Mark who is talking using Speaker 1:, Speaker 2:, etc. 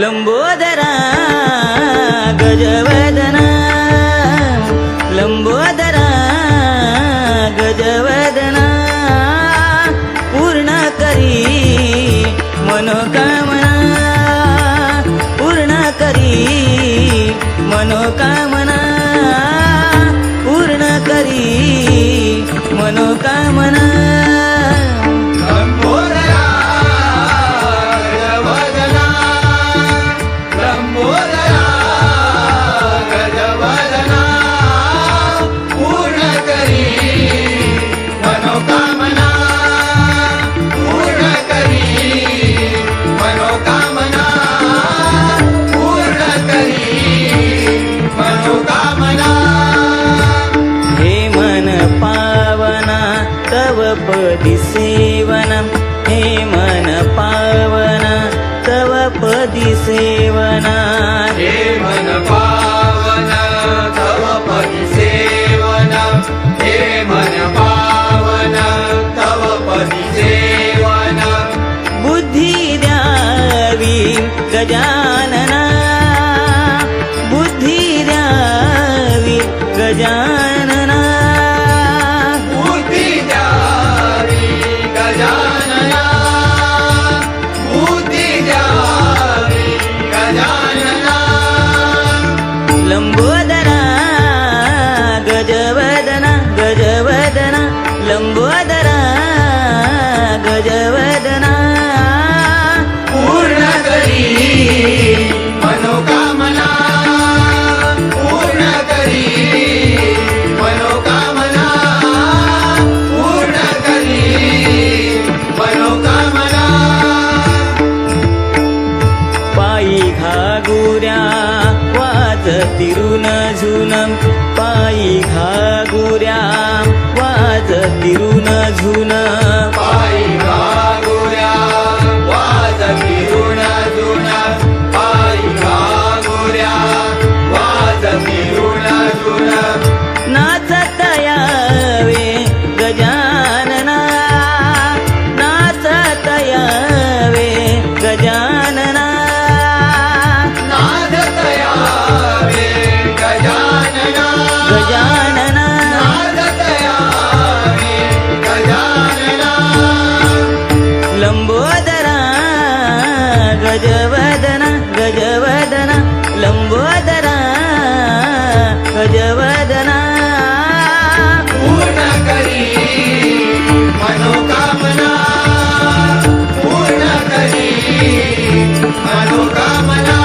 Speaker 1: लंबोदरा गजवदना लंबोदरा गजवदना पूर्ण करी मनोकामना पूर्ण करी मनोकामना पूर्ण करी मनोकामना पदी सेवनम हे मन पावना तव पदी सेवना
Speaker 2: हे मन पावना तव पदी सेवना हे मन पावना तव पदी सेवना
Speaker 1: बुद्धी द्यावी गजानना बुद्धी द्यावी गजानना लंबोदरा गजवदना गजवदना लंबोदरा गजवदना
Speaker 2: पूर्ण करी मनोकामना पूर्ण करी मनोकामना पूर्ण करी मनोकामना
Speaker 1: पायी घागुऱ्या वाजतिरुन झुनम पायी घागुऱ्या वाजतिरुन झुन
Speaker 2: पायी घागुऱ्या वाजतिरुन झुन पायी घागुऱ्या वाजतिरुन झुन
Speaker 1: नाचत यावे गजानना नाचत यावे गजानना गजानना लंबोदरा गजवदना गजवदना लंबोदरा गजवदना
Speaker 2: पूर्ण करी मनोकामना पूर्ण करी मनोकामना